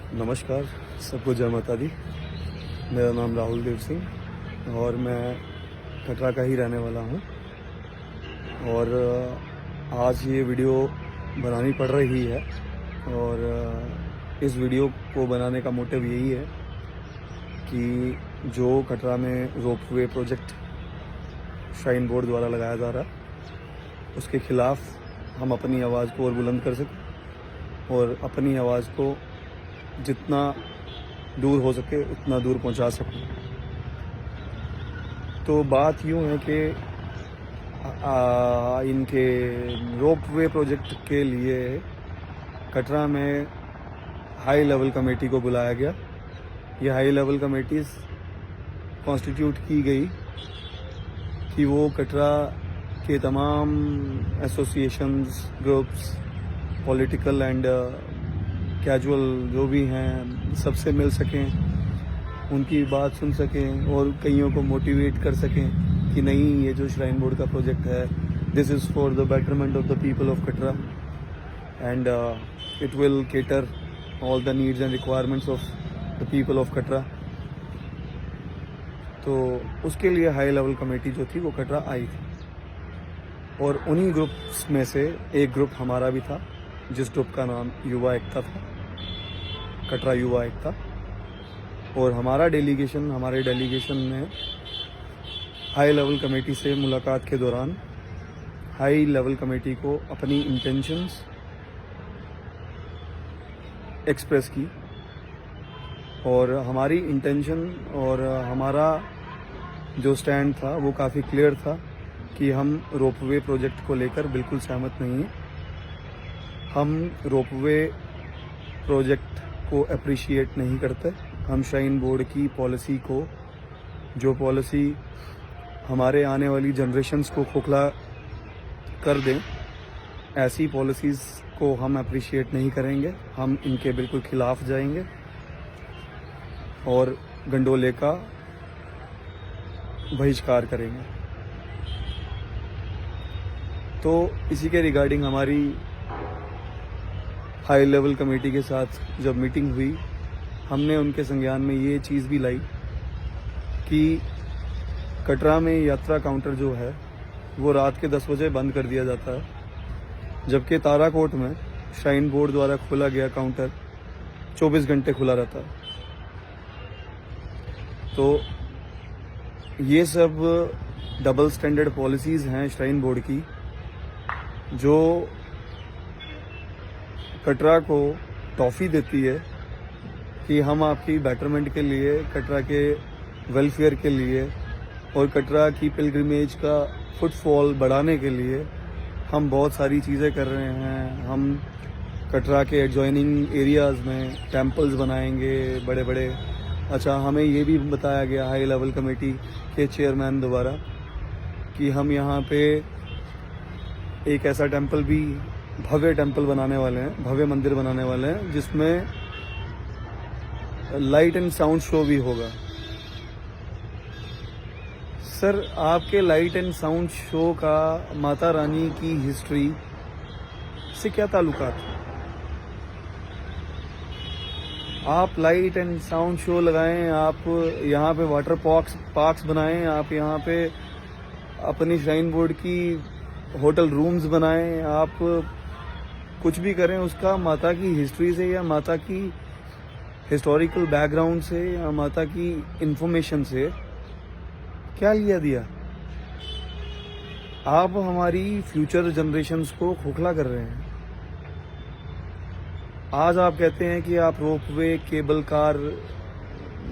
नमस्कार, सबको जय माता दी। मेरा नाम राहुल देव सिंह और मैं कटरा का ही रहने वाला हूँ। और आज ये वीडियो बनानी पड़ रही है और इस वीडियो को बनाने का मोटिव यही है कि जो कटरा में रोपवे प्रोजेक्ट श्राइन बोर्ड द्वारा लगाया जा रहा है उसके खिलाफ हम अपनी आवाज़ को और बुलंद कर सकें और अपनी आवाज़ को जितना दूर हो सके उतना दूर पहुंचा सकें। तो बात यूँ है कि इनके रोपवे प्रोजेक्ट के लिए कटरा में हाई लेवल कमेटी को बुलाया गया। ये हाई लेवल कमेटीज़ कॉन्स्टिट्यूट की गई कि वो कटरा के तमाम associations, groups, political and casual जो भी हैं सबसे मिल सकें, उनकी बात सुन सकें और कईयों को मोटिवेट कर सकें कि नहीं, ये जो श्राइन बोर्ड का प्रोजेक्ट है this is for the betterment of the people of Katra and it will cater all the needs and requirements of the people of Katra. तो उसके लिए हाई लेवल कमेटी जो थी वो कटरा आई थी और उन्हीं ग्रुप्स में से एक ग्रुप हमारा भी था जिस ग्रुप का नाम युवा एकता था, कटरा युवा एकता। और हमारे डेलीगेशन ने हाई लेवल कमेटी से मुलाकात के दौरान हाई लेवल कमेटी को अपनी इंटेंशंस एक्सप्रेस की और हमारी इंटेंशन और हमारा जो स्टैंड था वो काफ़ी क्लियर था कि हम रोपवे प्रोजेक्ट को लेकर बिल्कुल सहमत नहीं हैं। हम रोपवे प्रोजेक्ट को अप्रिशिएट नहीं करते। हम श्राइन बोर्ड की पॉलिसी को, जो पॉलिसी हमारे आने वाली जनरेशन्स को खोखला कर दें, ऐसी पॉलिसीज़ को हम अप्रिशिएट नहीं करेंगे। हम इनके बिल्कुल खिलाफ जाएंगे और गंडोले का बहिष्कार करेंगे। तो इसी के रिगार्डिंग हमारी हाई लेवल कमेटी के साथ जब मीटिंग हुई, हमने उनके संज्ञान में ये चीज़ भी लाई कि कटरा में यात्रा काउंटर जो है वो रात के 10 बजे बंद कर दिया जाता है, जबकि ताराकोट में श्राइन बोर्ड द्वारा खोला गया काउंटर 24 घंटे खुला रहता है। तो ये सब डबल स्टैंडर्ड पॉलिसीज़ हैं श्राइन बोर्ड की, जो कटरा को टॉफ़ी देती है कि हम आपकी बेटरमेंट के लिए, कटरा के वेलफेयर के लिए और कटरा की पिलग्रिमेज का फुटफॉल बढ़ाने के लिए हम बहुत सारी चीज़ें कर रहे हैं। हम कटरा के एडजॉइनिंग एरियाज़ में टेम्पल्स बनाएंगे बड़े बड़े। अच्छा, हमें ये भी बताया गया हाई लेवल कमेटी के चेयरमैन द्वारा कि हम यहाँ पे एक ऐसा टेम्पल भी, भव्य टेम्पल बनाने वाले हैं, भव्य मंदिर बनाने वाले हैं, जिसमें लाइट एंड साउंड शो भी होगा। सर, आपके लाइट एंड साउंड शो का माता रानी की हिस्ट्री से क्या ताल्लुकात है? आप लाइट एंड साउंड शो लगाएं, आप यहाँ पे वाटर पार्क्स बनाएं, आप यहाँ पे अपनी श्राइन बोर्ड की होटल रूम्स बनाएं, आप कुछ भी करें, उसका माता की हिस्ट्री से या माता की हिस्टोरिकल बैकग्राउंड से या माता की इंफॉर्मेशन से क्या लिया दिया? आप हमारी फ्यूचर जनरेशन्स को खोखला कर रहे हैं। आज आप कहते हैं कि आप रोपवे, केबल कार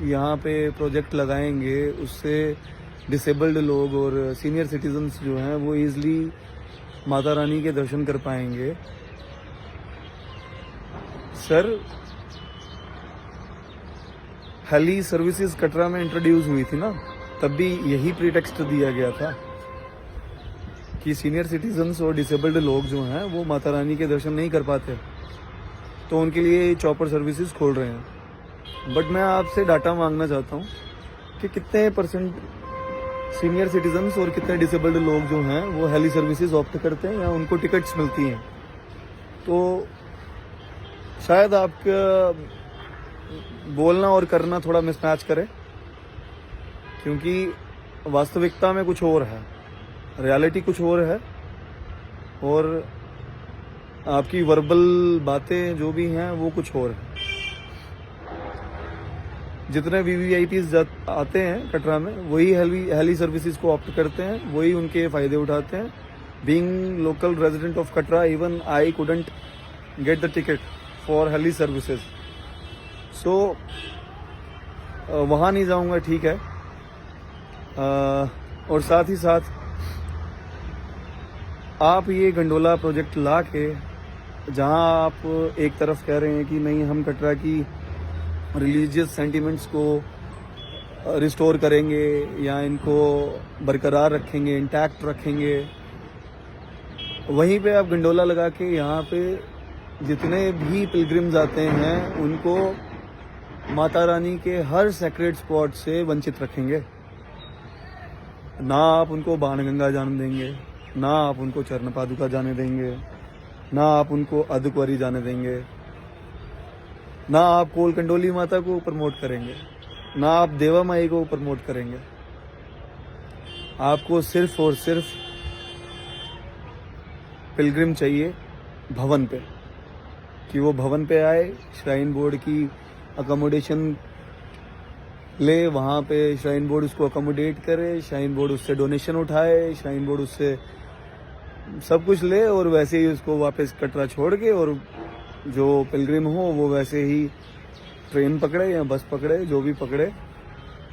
यहाँ पे प्रोजेक्ट लगाएंगे, उससे डिसेबल्ड लोग और सीनियर सिटीजन्स जो हैं वो ईज़िली माता रानी के दर्शन कर पाएंगे। सर, हेली सर्विसेज कटरा में इंट्रोड्यूस हुई थी ना, तब भी यही प्रीटेक्स्ट दिया गया था कि सीनियर सिटीजन्स और डिसेबल्ड लोग जो हैं वो माता रानी के दर्शन नहीं कर पाते, तो उनके लिए चॉपर सर्विसेज खोल रहे हैं। बट मैं आपसे डाटा मांगना चाहता हूँ कि कितने परसेंट सीनियर सिटीजन्स और कितने डिसेबल्ड लोग जो हैं वो हेली सर्विसेज ऑप्ट करते हैं या उनको टिकट्स मिलती हैं। तो शायद आपका बोलना और करना थोड़ा मिसमैच करे, क्योंकि वास्तविकता में कुछ और है, रियलिटी कुछ और है, और आपकी वर्बल बातें जो भी हैं वो कुछ और है। जितने VVIPs आते हैं कटरा में वही हेली सर्विसेज को ऑप्ट करते हैं, वही उनके फ़ायदे उठाते हैं। Being local resident of Katra, even I couldn't get the ticket for heli services, so वहाँ नहीं जाऊँगा, ठीक है। और साथ ही साथ आप ये गंडोला प्रोजेक्ट ला के, जहाँ आप एक तरफ कह रहे हैं कि नहीं हम कटरा की रिलीजियस सेंटिमेंट्स को रिस्टोर करेंगे या इनको बरकरार रखेंगे, इंटैक्ट रखेंगे, वहीं पे आप गंडोला लगा के यहाँ पे जितने भी पिलग्रिम्स आते हैं उनको माता रानी के हर सेक्रेड स्पॉट से वंचित रखेंगे। ना आप उनको बाणगंगा जाने देंगे, ना आप उनको चरण पादुका जाने देंगे, ना आप उनको अधकुंवरी जाने देंगे, ना आप कोल कंडोली माता को प्रमोट करेंगे, ना आप देवा माई को प्रमोट करेंगे। आपको सिर्फ और सिर्फ पिलग्रिम चाहिए भवन पे, कि वो भवन पे आए, श्राइन बोर्ड की अकोमोडेशन ले, वहाँ पे श्राइन बोर्ड उसको अकोमोडेट करे, श्राइन बोर्ड उससे डोनेशन उठाए, श्राइन बोर्ड उससे सब कुछ ले, और वैसे ही उसको वापस कटरा छोड़ के, और जो पिलग्रिम हो वो वैसे ही ट्रेन पकड़े या बस पकड़े, जो भी पकड़े,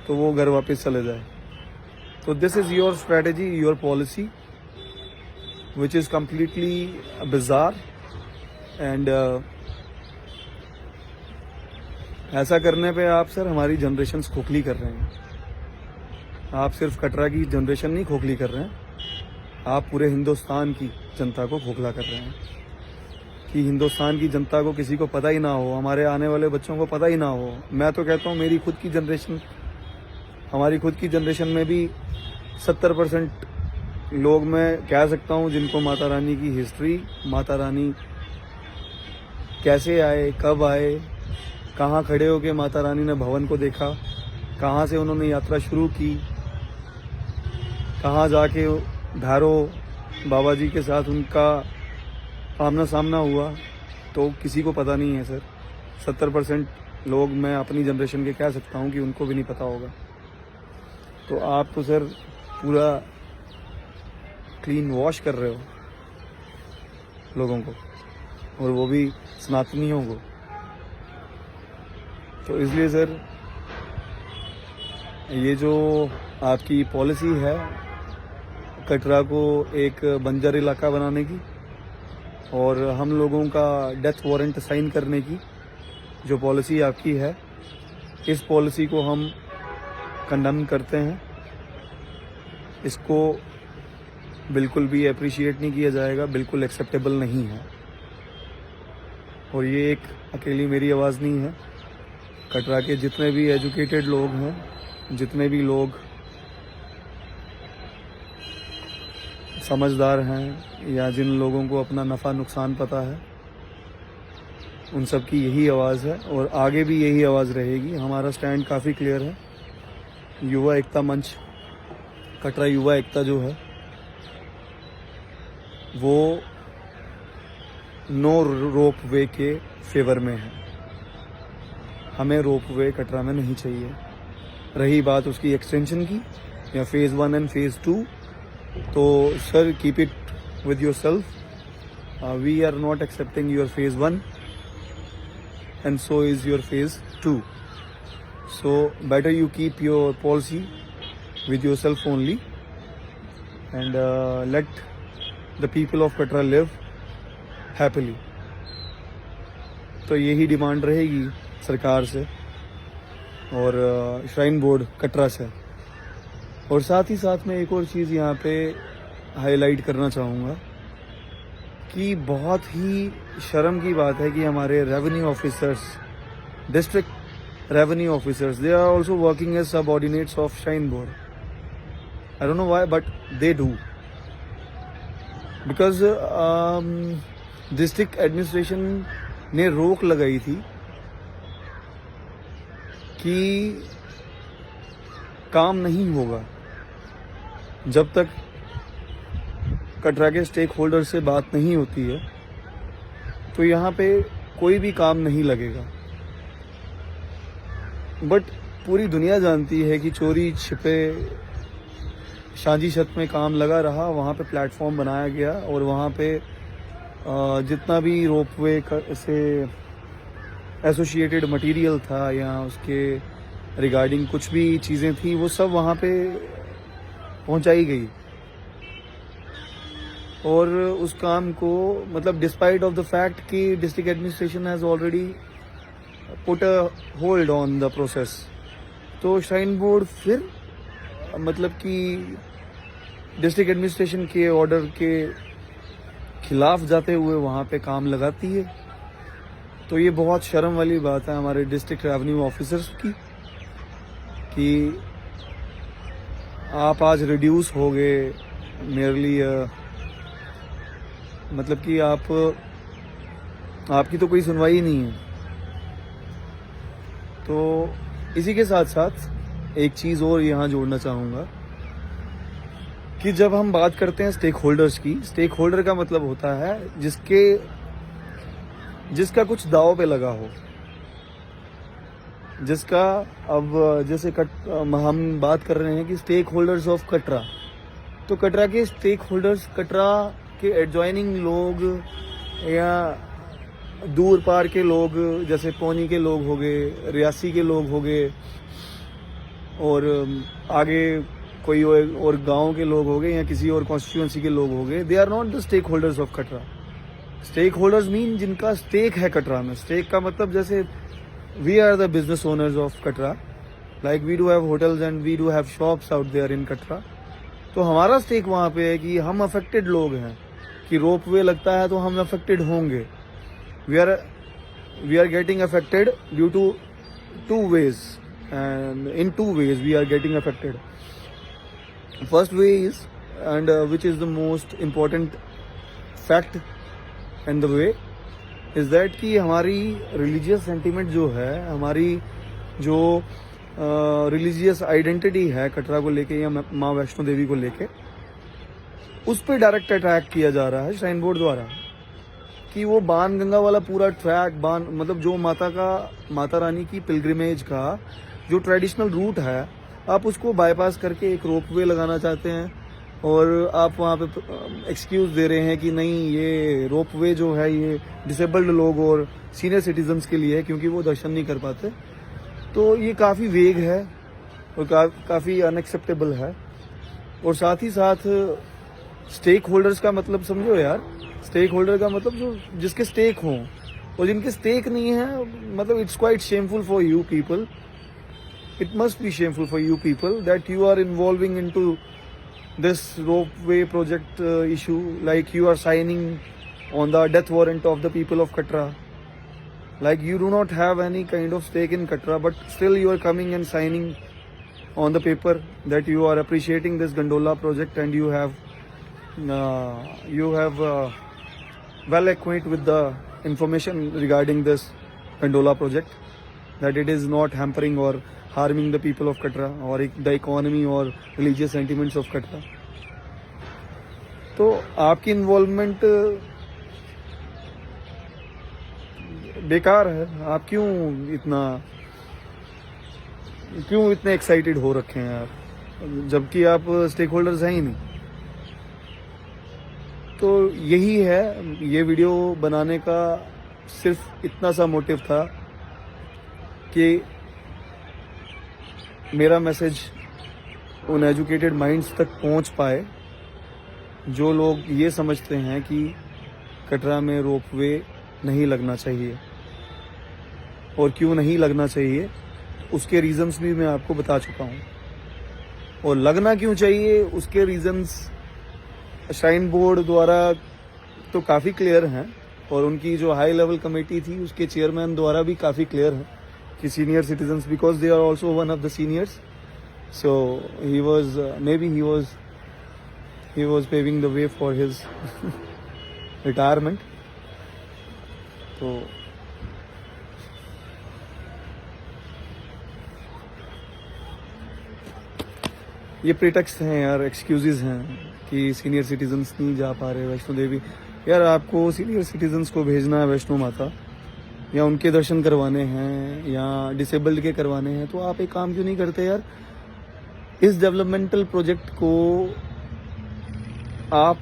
तो वो घर वापस चले जाए। तो this is your strategy, your policy, which is completely bizarre, and ऐसा करने पे आप सर हमारी जनरेशन खोखली कर रहे हैं। आप सिर्फ कटरा की जनरेशन नहीं खोखली कर रहे हैं, आप पूरे हिंदुस्तान की जनता को खोखला कर रहे हैं। कि हिंदुस्तान की जनता को किसी को पता ही ना हो, हमारे आने वाले बच्चों को पता ही ना हो। मैं तो कहता हूँ मेरी खुद की जनरेशन, हमारी खुद की जनरेशन में भी 70% लोग मैं कह सकता हूँ जिनको माता रानी की हिस्ट्री, माता रानी कैसे आए, कब आए, कहाँ खड़े होके माता रानी ने भवन को देखा, कहाँ से उन्होंने यात्रा शुरू की, कहाँ जाके भैरव बाबा जी के साथ उनका आमना सामना हुआ, तो किसी को पता नहीं है सर। 70% लोग मैं अपनी जनरेशन के कह सकता हूँ कि उनको भी नहीं पता होगा। तो आप तो सर पूरा क्लीन वॉश कर रहे हो लोगों को, और वो भी सनातनियों को। तो इसलिए सर ये जो आपकी पॉलिसी है कटरा को एक बंजर इलाका बनाने की और हम लोगों का डेथ वारंट साइन करने की जो पॉलिसी आपकी है, इस पॉलिसी को हम कंडेम करते हैं। इसको बिल्कुल भी अप्रिशिएट नहीं किया जाएगा, बिल्कुल एक्सेप्टेबल नहीं है। और ये एक अकेली मेरी आवाज़ नहीं है, कटरा के जितने भी एजुकेटेड लोग हैं, जितने भी लोग समझदार हैं या जिन लोगों को अपना नफ़ा नुकसान पता है, उन सब की यही आवाज़ है और आगे भी यही आवाज़ रहेगी। हमारा स्टैंड काफ़ी क्लियर है। युवा एकता मंच, कटरा युवा एकता जो है वो नो रोप वे के फेवर में है। हमें रोप वे कटरा में नहीं चाहिए। रही बात उसकी एक्सटेंशन की या फेज़ 1 एंड फेज़ 2, तो sir keep it with yourself. We are not accepting your phase 1 and so is your phase 2. So better you keep your policy with yourself only and let the people of Katra live happily. तो यही demand रहेगी सरकार से और shrine board Katra से। और साथ ही साथ में एक और चीज़ यहाँ पे हाईलाइट करना चाहूँगा कि बहुत ही शर्म की बात है कि हमारे revenue officers, district revenue officers, they are also working as subordinates of shrine board. I don't know why but they do, because district administration ने रोक लगाई थी कि काम नहीं होगा जब तक कटरा के स्टेक होल्डर से बात नहीं होती है, तो यहाँ पे कोई भी काम नहीं लगेगा। बट पूरी दुनिया जानती है कि चोरी छिपे साजिशत में काम लगा रहा, वहाँ पे प्लेटफॉर्म बनाया गया और वहाँ पे जितना भी रोपवे से एसोसिएटेड मटेरियल था या उसके रिगार्डिंग कुछ भी चीज़ें थी, वो सब वहाँ पे पहुँचाई गई। और उस काम को मतलब डिस्पाइट ऑफ द फैक्ट कि district administration has already put a hold on the process, तो श्राइन बोर्ड फिर मतलब कि डिस्ट्रिक्ट एडमिनिस्ट्रेशन के ऑर्डर के खिलाफ जाते हुए वहाँ पे काम लगाती है। तो ये बहुत शर्म वाली बात है हमारे डिस्ट्रिक्ट रेवेन्यू ऑफिसर्स की कि आप आज रिड्यूस हो गए मेरली, मतलब कि आपकी तो कोई सुनवाई ही नहीं है। तो इसी के साथ साथ एक चीज़ और यहाँ जोड़ना चाहूँगा कि जब हम बात करते हैं स्टेक होल्डर्स की, स्टेक होल्डर का मतलब होता है जिसका कुछ दाव पे लगा हो, जिसका अब जैसे हम बात कर रहे हैं कि स्टेक होल्डर्स ऑफ कटरा, तो कटरा के स्टेक होल्डर्स कटरा के एडजॉइनिंग लोग या दूर पार के लोग, जैसे पौनी के लोग हो गए, रियासी के लोग हो गए और आगे कोई और गांव के लोग हो गए या किसी और कॉन्स्टिट्यूएंसी के लोग हो गए, they are not the stakeholders of Katra. Stakeholders mean जिनका स्टेक है कटरा में। स्टेक का मतलब जैसे we are the business owners of Katra, like we do have hotels and we do have shops out there in Katra. तो हमारा stake वहाँ पे है कि हम अफेक्टेड लोग हैं कि रोप वे लगता है तो हम अफेक्टेड होंगे। We are getting affected due to two ways, and in two ways we are getting affected. First way is, and which is the most important fact and the way is that कि हमारी religious sentiment जो है, हमारी जो religious identity है कटरा को लेके या माँ वैष्णो देवी को लेके, उस पर डायरेक्ट अटैक किया जा रहा है श्राइन बोर्ड द्वारा कि वो बाण गंगा वाला पूरा ट्रैक, मतलब जो माता रानी की पिलग्रिमेज का जो ट्रेडिशनल रूट है, आप उसको बाईपास करके एक रोपवे लगाना चाहते हैं और आप वहाँ पे एक्सक्यूज दे रहे हैं कि नहीं, ये रोपवे जो है ये डिसेबल्ड लोग और सीनियर सिटीजन्स के लिए है क्योंकि वो दर्शन नहीं कर पाते। तो ये काफ़ी वेग है और काफ़ी अनएक्सेप्टेबल है। और साथ ही साथ स्टेक होल्डर्स का मतलब समझो यार, स्टेक होल्डर का मतलब जो जिसके स्टेक हों, और जिनके स्टेक नहीं है, मतलब it's quite shameful for you people. It must be shameful for you people that you are involving into this ropeway project issue, like you are signing on the death warrant of the people of Katra. Like you do not have any kind of stake in Katra, but still you are coming and signing on the paper that you are appreciating this gondola project, and you have well acquainted with the information regarding this gondola project, that it is not hampering or harming the people of Katra or the economy or religious sentiments of Katra. तो आपकी involvement बेकार है. आप क्यों इतने excited हो रखे हैं आप, जबकि आप स्टेक होल्डर्स हैं ही नहीं. तो यही है, ये वीडियो बनाने का सिर्फ इतना सा मोटिव था कि मेरा मैसेज उन एजुकेटेड माइंड्स तक पहुंच पाए जो लोग ये समझते हैं कि कटरा में रोपवे नहीं लगना चाहिए. और क्यों नहीं लगना चाहिए उसके रीजंस भी मैं आपको बता चुका हूं, और लगना क्यों चाहिए उसके रीजंस श्राइन बोर्ड द्वारा तो काफ़ी क्लियर हैं, और उनकी जो हाई लेवल कमेटी थी उसके चेयरमैन द्वारा भी काफ़ी क्लियर है कि senior citizens, because they are also one of the seniors, so he was paving the way for his retirement. तो ये प्रीटेक्स्ट हैं यार, एक्सक्यूजेज हैं कि सीनियर सिटीजन्स नहीं जा पा रहे वैष्णो देवी। यार आपको सीनियर सिटीजन्स को भेजना है वैष्णो माता, या उनके दर्शन करवाने हैं, या डिसेबल्ड के करवाने हैं, तो आप एक काम क्यों नहीं करते यार, इस डेवलपमेंटल प्रोजेक्ट को आप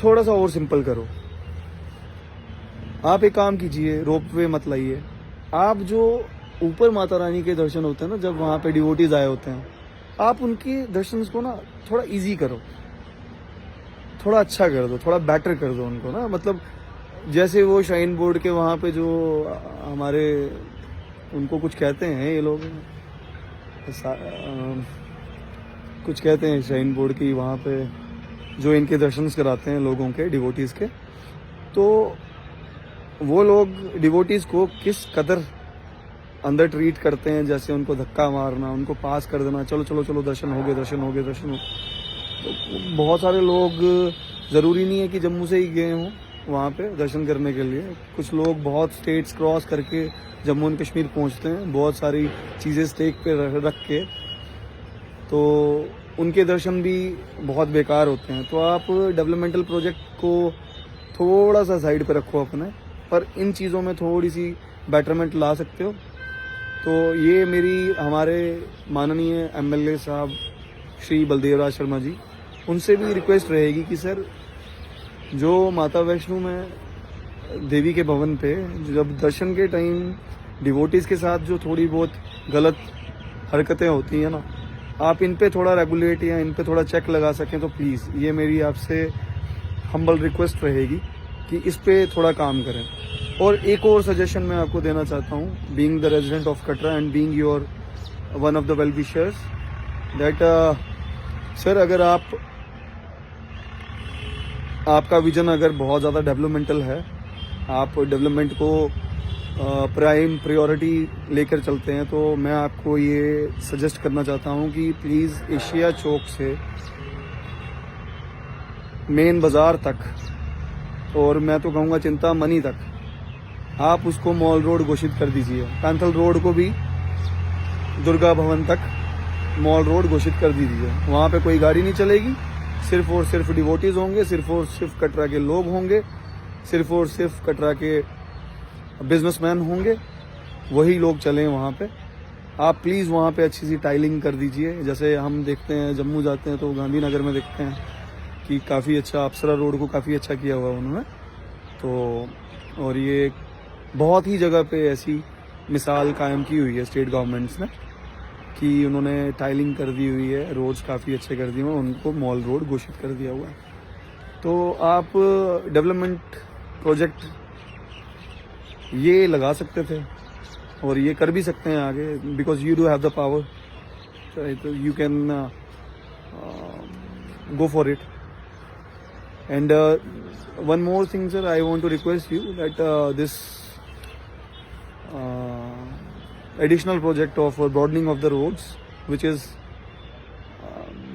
थोड़ा सा और सिंपल करो। आप एक काम कीजिए, रोपवे मत लाइए। आप जो ऊपर माता रानी के दर्शन होते हैं ना, जब वहाँ पे डिवोटीज आए होते हैं, आप उनके दर्शन को ना थोड़ा इजी करो, थोड़ा अच्छा कर दो, थोड़ा बेटर कर दो उनको ना। मतलब जैसे वो श्राइन बोर्ड के वहाँ पे जो हमारे, उनको कुछ कहते हैं ये लोग, कुछ कहते हैं श्राइन बोर्ड की, वहाँ पे जो इनके दर्शन कराते हैं लोगों के, डिवोटीज के, तो वो लोग डिवोटीज को किस कदर अंदर ट्रीट करते हैं, जैसे उनको धक्का मारना, उनको पास कर देना, चलो चलो चलो दर्शन हो गए, दर्शन हो गए, दर्शन हो। तो बहुत सारे लोग, ज़रूरी नहीं है कि जम्मू से ही गए हों वहाँ पे दर्शन करने के लिए, कुछ लोग बहुत स्टेट्स क्रॉस करके जम्मू एंड कश्मीर पहुँचते हैं, बहुत सारी चीज़ें स्टेक पे रख के, तो उनके दर्शन भी बहुत बेकार होते हैं। तो आप डेवलपमेंटल प्रोजेक्ट को थोड़ा सा साइड पे रखो अपने, पर इन चीज़ों में थोड़ी सी बेटरमेंट ला सकते हो। तो ये मेरी हमारे माननीय एमएलए साहब श्री बलदेव राज शर्मा जी, उनसे भी रिक्वेस्ट रहेगी कि सर, जो माता वैष्णो में देवी के भवन पे जब दर्शन के टाइम डिवोटीज़ के साथ जो थोड़ी बहुत गलत हरकतें होती हैं ना, आप इन पे थोड़ा रेगुलेट या इन पे थोड़ा चेक लगा सकें तो प्लीज़, ये मेरी आपसे हम्बल रिक्वेस्ट रहेगी कि इस पे थोड़ा काम करें। और एक और सजेशन मैं आपको देना चाहता हूँ, being the resident of Katra and being your one of the well wishers, that sir, अगर आपका विजन अगर बहुत ज़्यादा डेवलपमेंटल है, आप डेवलपमेंट को प्राइम प्रायोरिटी लेकर चलते हैं, तो मैं आपको ये सजेस्ट करना चाहता हूँ कि प्लीज़ एशिया चौक से मेन बाज़ार तक, और मैं तो कहूँगा चिंतामणि तक, आप उसको मॉल रोड घोषित कर दीजिए। पैंथल रोड को भी दुर्गा भवन तक मॉल रोड घोषित कर दीजिए। वहाँ पे कोई गाड़ी नहीं चलेगी, सिर्फ और सिर्फ डिवोटीज होंगे, सिर्फ और सिर्फ कटरा के लोग होंगे, सिर्फ और सिर्फ कटरा के बिजनेसमैन होंगे, वही लोग चलें वहाँ पे। आप प्लीज़ वहाँ पे अच्छी सी टाइलिंग कर दीजिए। जैसे हम देखते हैं, जम्मू जाते हैं तो गांधीनगर में देखते हैं कि काफ़ी अच्छा, अप्सरा रोड को काफ़ी अच्छा किया हुआ उन्होंने। तो और ये बहुत ही जगह पे ऐसी मिसाल कायम की हुई है स्टेट गवर्नमेंट्स ने कि उन्होंने टाइलिंग कर दी हुई है, रोड्स काफ़ी अच्छे कर दिए हुए, उनको मॉल रोड घोषित कर दिया हुआ है। तो आप डेवलपमेंट प्रोजेक्ट ये लगा सकते थे और ये कर भी सकते हैं आगे, because you do have the power, तो you can go for it. And one more thing, sir, I want to request you that this additional project of broadening of the roads, which is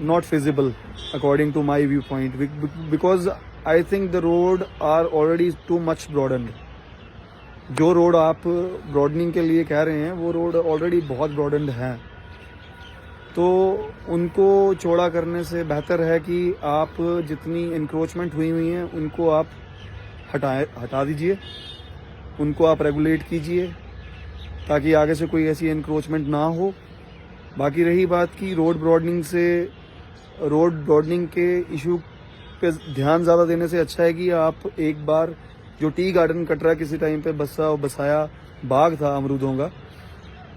not feasible according to my viewpoint, because I think the road are already too much broadened. जो road आप broadening के लिए कह रहे हैं वो road already बहुत ब्रॉडन्ड हैं, तो उनको चौड़ा करने से बेहतर है कि आप जितनी इंक्रोचमेंट हुई हैं उनको आप हटा दीजिए, उनको आप रेगुलेट कीजिए ताकि आगे से कोई ऐसी इंक्रोचमेंट ना हो। बाकी रही बात की रोड ब्रॉडनिंग के इशू पे ध्यान ज़्यादा देने से अच्छा है कि आप एक बार जो टी गार्डन कटरा किसी टाइम पे बसाया बाग था अमरूदों का,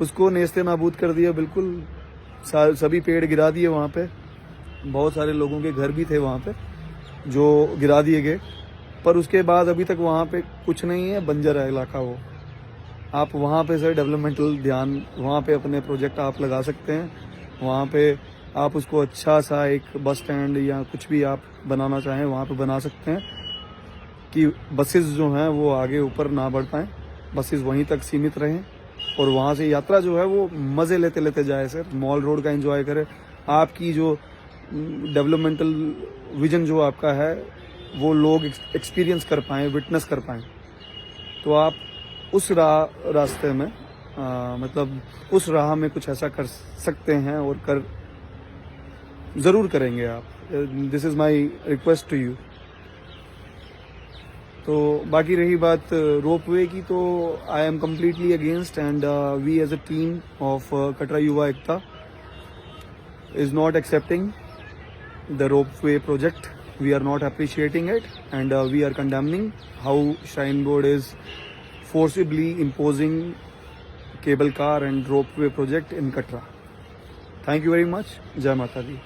उसको नेस्ते नाबूद कर दिया, बिल्कुल सभी पेड़ गिरा दिए। वहाँ पे बहुत सारे लोगों के घर भी थे वहाँ पे जो गिरा दिए गए, पर उसके बाद अभी तक वहाँ पे कुछ नहीं है, बंजर है इलाका वो। आप वहाँ पे सर डेवलपमेंटल ध्यान, वहाँ पे अपने प्रोजेक्ट आप लगा सकते हैं, वहाँ पे आप उसको अच्छा सा एक बस स्टैंड या कुछ भी आप बनाना चाहें वहाँ पे बना सकते हैं कि बसेस जो हैं वो आगे ऊपर ना बढ़ पाएँ, बसेस वहीं तक सीमित रहें और वहाँ से यात्रा जो है वो मज़े लेते लेते जाए सर, मॉल रोड का एंजॉय करें। आपकी जो डेवलपमेंटल विजन जो आपका है वो लोग एक्सपीरियंस कर पाएँ, विटनेस कर पाएँ। तो आप उस रास्ते में मतलब उस राह में कुछ ऐसा कर सकते हैं और कर ज़रूर करेंगे आप. This is my request to you. तो बाकी रही बात रोप वे की, तो I am completely against, and we as a team of Katra Yuva Ekta is not accepting the ropeway project. We are not appreciating it, and we are condemning how Shrine Board is forcibly imposing cable car and ropeway project in Katra. Thank you very much. Jai Mata Di.